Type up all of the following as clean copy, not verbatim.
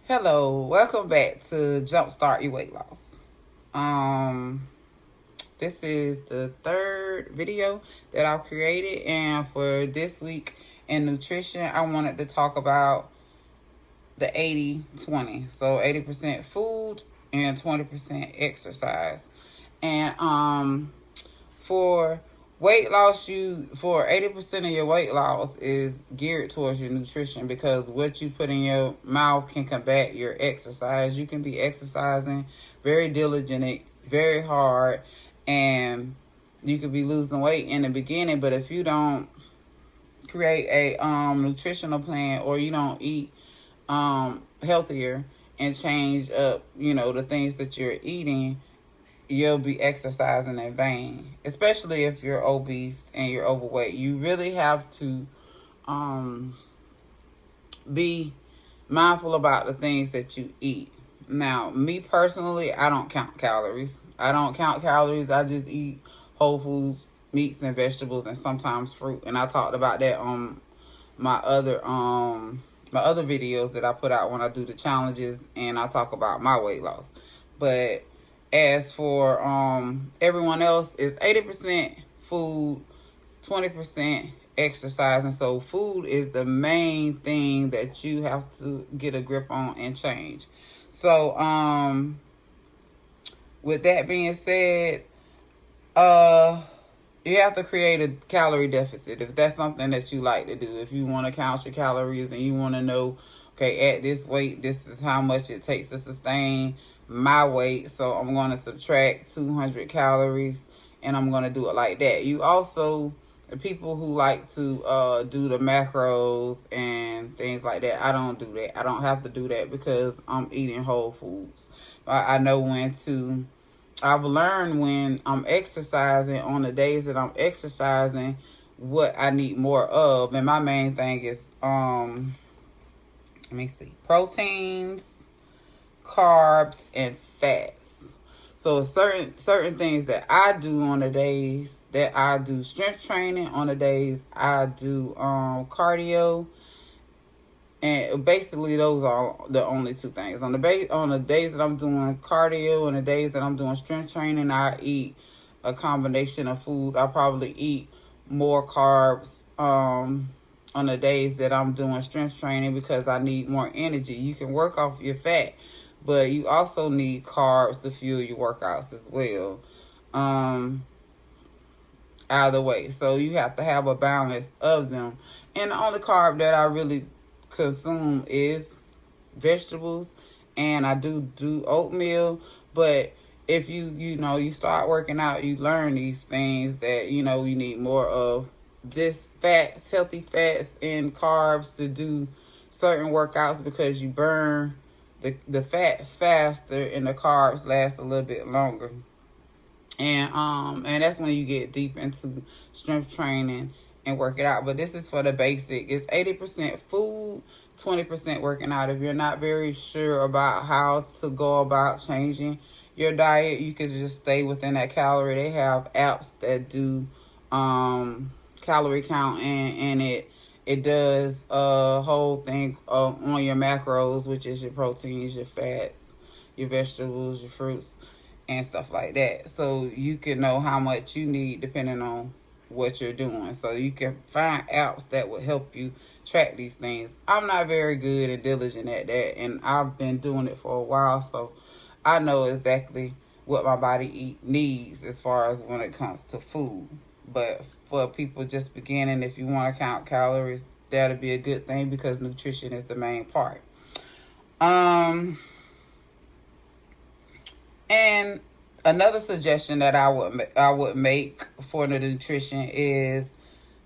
Hello, welcome back to Jumpstart Your Weight Loss. Um, this is the third video that I've created, and for this week in nutrition, I wanted to talk about the 80-20. So 80% food and 20% exercise. And for weight loss, you for 80% of your weight loss is geared towards your nutrition, because what you put in your mouth can combat your exercise. You can be exercising very diligent, very hard, and you could be losing weight in the beginning, but if you don't create a nutritional plan, or you don't eat healthier and change up, the things that you're eating, you'll be exercising in vain, especially if you're obese and you're overweight. You really have to be mindful about the things that you eat. Now, me personally, I don't count calories. I just eat whole foods, meats and vegetables, and sometimes fruit. And I talked about that on my other videos that I put out when I do the challenges, and I talk about my weight loss. But as for everyone else, it's 80% food, 20% exercise. And so food is the main thing that you have to get a grip on and change. So with that being said, you have to create a calorie deficit if that's something that you like to do. If you want to count your calories and you want to know, okay, at this weight, this is how much it takes to sustain my weight, so I'm going to subtract 200 calories, and I'm going to do it like that. You also, the people who like to do the macros and things like that, I don't do that. I don't have to do that because I'm eating whole foods. I know I've learned when I'm exercising, on the days that I'm exercising, what I need more of. And my main thing is, proteins, carbs, and fats. So certain things that I do on the days that I do strength training, on the days I do cardio, and basically those are the only two things. On the days that I'm doing cardio and the days that I'm doing strength training, I eat a combination of food. I probably eat more carbs on the days that I'm doing strength training, because I need more energy. You can work off your fat, but you also need carbs to fuel your workouts as well. Either way, so you have to have a balance of them. And the only carb that I really consume is vegetables, and I do oatmeal. But if you start working out, you learn these things that you need more of this fats, healthy fats and carbs to do certain workouts, because you burn the fat faster and the carbs last a little bit longer. And that's when you get deep into strength training and work it out. But this is for the basic. It's 80% food, 20% working out. If you're not very sure about how to go about changing your diet, you can just stay within that calorie. They have apps that do calorie count, and it does a whole thing on your macros, which is your proteins, your fats, your vegetables, your fruits, and stuff like that. So you can know how much you need depending on what you're doing. So you can find apps that will help you track these things. I'm not very good and diligent at that, and I've been doing it for a while, so I know exactly what my body needs as far as when it comes to food. But for people just beginning, if you want to count calories, that'll be a good thing, because nutrition is the main part. And another suggestion that I would make for the nutrition is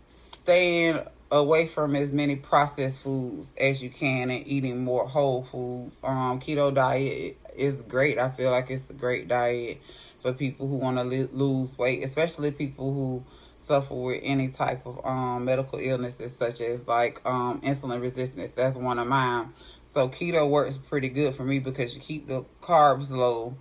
staying away from as many processed foods as you can and eating more whole foods. Keto diet is great. I feel like it's a great diet for people who want to lose weight, especially people who suffer with any type of medical illnesses, such as like insulin resistance. That's one of mine. So keto works pretty good for me, because you keep the carbs low,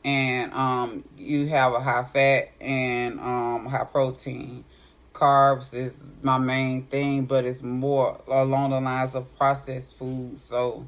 and you have a high fat and high protein. Carbs is my main thing, but it's more along the lines of processed food. So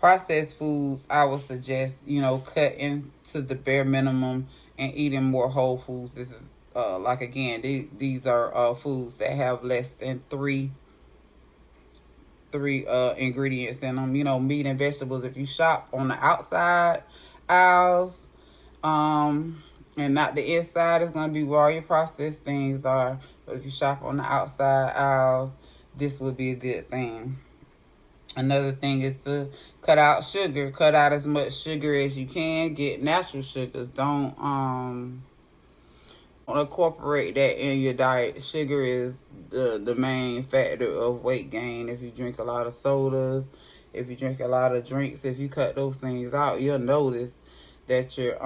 processed foods, I would suggest, cutting to the bare minimum and eating more whole foods. This is, like, again, these are foods that have less than three ingredients in them. Meat and vegetables. If you shop on the outside aisles, and not the inside, is going to be where all your processed things are. But if you shop on the outside aisles, this would be a good thing. Another thing is to cut out sugar. Cut out as much sugar as you can. Get natural sugars. Don't incorporate that in your diet. Sugar is the main factor of weight gain. If you drink a lot of sodas, if you drink a lot of drinks, if you cut those things out, you'll notice that your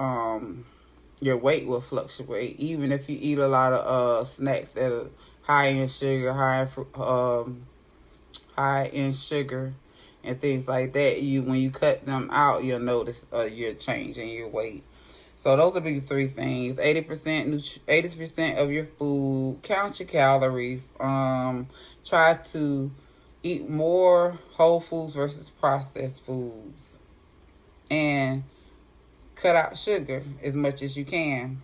weight will fluctuate. Even if you eat a lot of snacks that are high in sugar, high in sugar and things like that, when you cut them out, you'll notice your change in your weight. So those will be the three things. 80% of your food. Count your calories. Try to eat more whole foods versus processed foods. And cut out sugar as much as you can.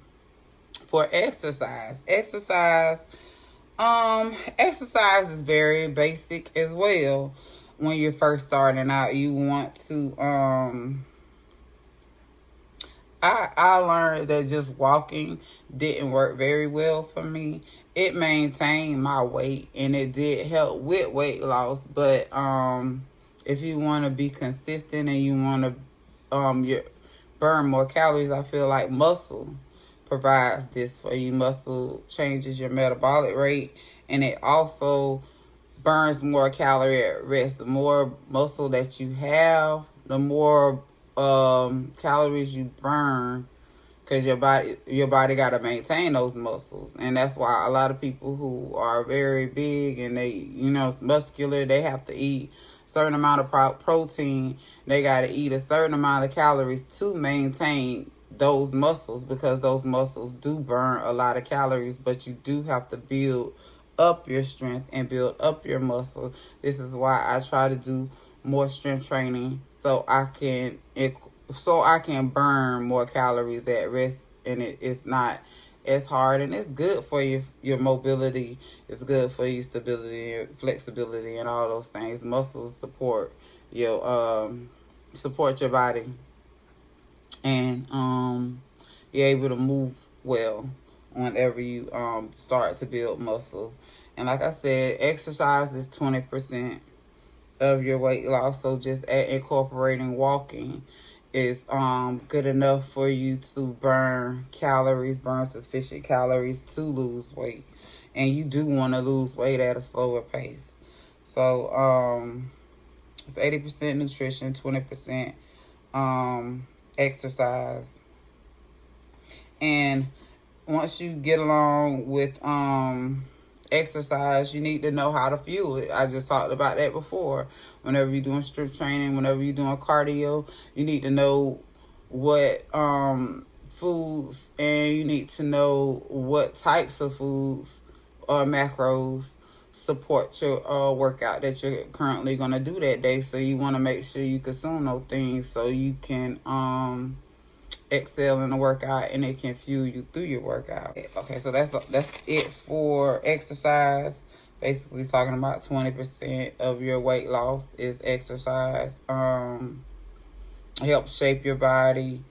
For exercise. Exercise is very basic as well. When you're first starting out, you want to I learned that just walking didn't work very well for me. It maintained my weight and it did help with weight loss, but if you want to be consistent and you want to burn more calories, I feel like muscle provides this for you. Muscle changes your metabolic rate, and it also burns more calorie at rest. The more muscle that you have, the more calories you burn, because your body got to maintain those muscles. And that's why a lot of people who are very big and they muscular, they have to eat a certain amount of protein. They got to eat a certain amount of calories to maintain those muscles, because those muscles do burn a lot of calories. But you do have to build up your strength and build up your muscle. This is why I try to do more strength training, so I can burn more calories at rest, and it's not as hard, and it's good for your mobility. It's good for your stability and flexibility and all those things. Muscles support your body, and you're able to move well whenever you start to build muscle. And like I said, exercise is 20% of your weight loss. So just incorporating walking is good enough for you to burn sufficient calories to lose weight. And you do want to lose weight at a slower pace. So it's 80% nutrition, 20% exercise. And once you get along with exercise, you need to know how to fuel it. I just talked about that before. Whenever you're doing strength training, whenever you're doing cardio, you need to know what foods, and you need to know what types of foods or macros support your workout that you're currently going to do that day. So you want to make sure you consume those things so you can excel in the workout, and it can fuel you through your workout. Okay, so that's it for exercise. Basically talking about 20% of your weight loss is exercise. Helps shape your body.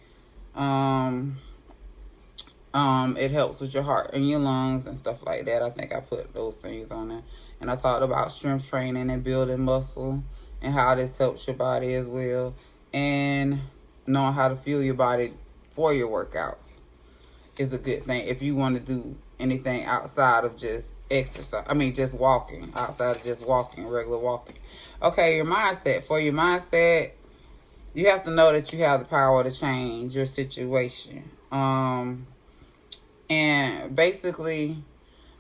It helps with your heart and your lungs and stuff like that. I think I put those things on there. And I talked about strength training and building muscle and how this helps your body as well. And knowing how to fuel your body for your workouts is a good thing if you want to do anything outside of just exercise. Just walking. Outside of just walking, regular walking. Okay, your mindset. For your mindset, you have to know that you have the power to change your situation. And basically,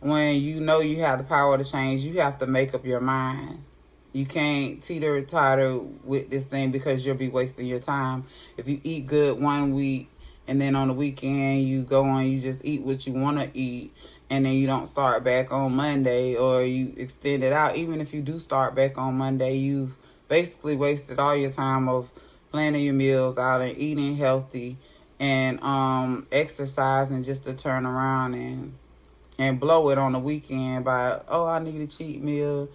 when you know you have the power to change, you have to make up your mind. You can't teeter-totter with this thing, because you'll be wasting your time. If you eat good one week, and then on the weekend you go on, you just eat what you want to eat, and then you don't start back on Monday, or you extend it out. Even if you do start back on Monday, you've basically wasted all your time of planning your meals out and eating healthy and exercising just to turn around and blow it on the weekend by, oh, I need a cheat meal.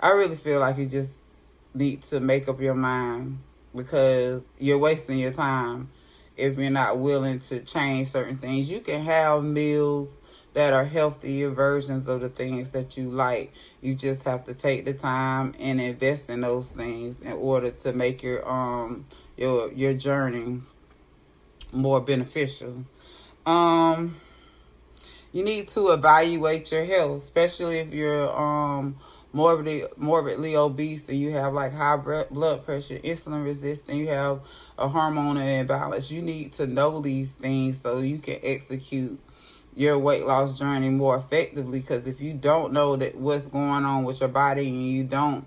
I really feel like you just need to make up your mind, because you're wasting your time if you're not willing to change certain things. You can have meals that are healthier versions of the things that you like. You just have to take the time and invest in those things in order to make your journey more beneficial. You need to evaluate your health, especially if you're morbidly obese and you have like high blood pressure, insulin resistant, you have a hormonal imbalance. You need to know these things so you can execute your weight loss journey more effectively. Because if you don't know that what's going on with your body, and you don't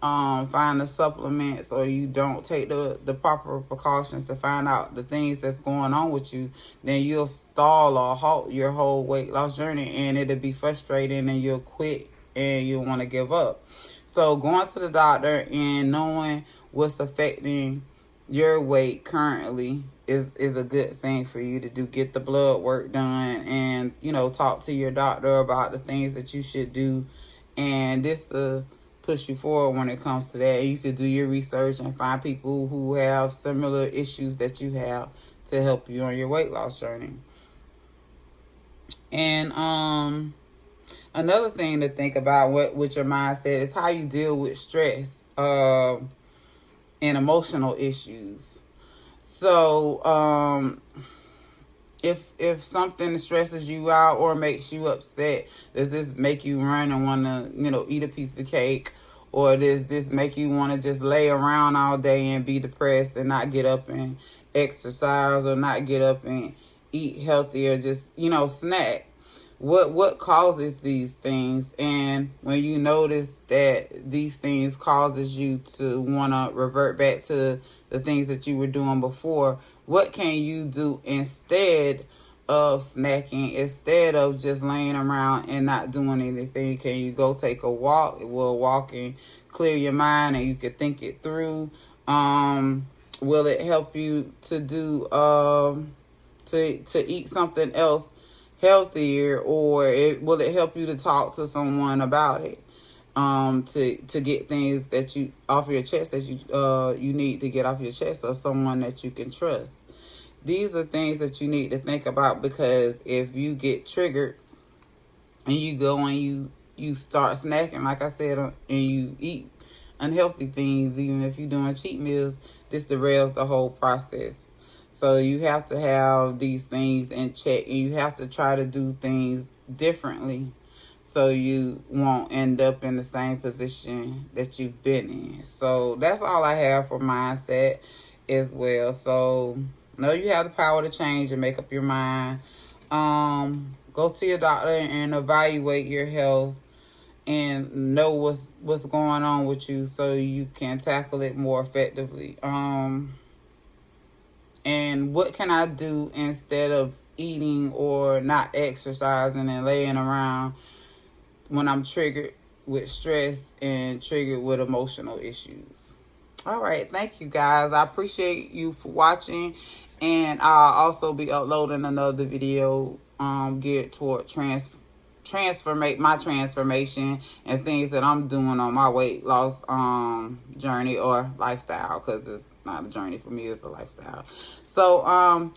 find the supplements, or you don't take the proper precautions to find out the things that's going on with you, then you'll stall or halt your whole weight loss journey, and it'll be frustrating, and you'll quit and you'll want to give up. So going to the doctor and knowing what's affecting your weight currently is a good thing for you to do. Get the blood work done, and talk to your doctor about the things that you should do, and this push you forward when it comes to that. You could do your research and find people who have similar issues that you have to help you on your weight loss journey. And another thing to think about with your mindset is how you deal with stress and emotional issues. So if something stresses you out or makes you upset, does this make you run and want to, eat a piece of cake? Or does this make you want to just lay around all day and be depressed and not get up and exercise, or not get up and eat healthy, or just, snack? What causes these things? And when you notice that these things causes you to want to revert back to the things that you were doing before, what can you do instead of snacking, instead of just laying around and not doing anything? Can you go take a walk? Will walking clear your mind and you can think it through? Will it help you to do to eat something else healthier, or will it help you to talk to someone about it? To get things that you off your chest that you need to get off your chest, or someone that you can trust. These are things that you need to think about, because if you get triggered and you go and you start snacking, like I said, and you eat unhealthy things, even if you're doing cheat meals, this derails the whole process. So you have to have these things in check, and you have to try to do things differently so you won't end up in the same position that you've been in. So that's all I have for mindset as well. So know you have the power to change and make up your mind. Go to your doctor and evaluate your health and know what's going on with you so you can tackle it more effectively. And what can I do instead of eating or not exercising and laying around when I'm triggered with stress and triggered with emotional issues? All right, thank you guys. I appreciate you for watching, and I'll also be uploading another video geared toward my transformation and things that I'm doing on my weight loss journey or lifestyle, because it's not a journey for me, it's a lifestyle. So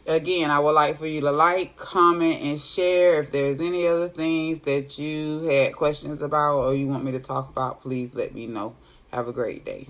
again, I would like for you to like, comment, and share. If there's any other things that you had questions about or you want me to talk about, please let me know. Have a great day.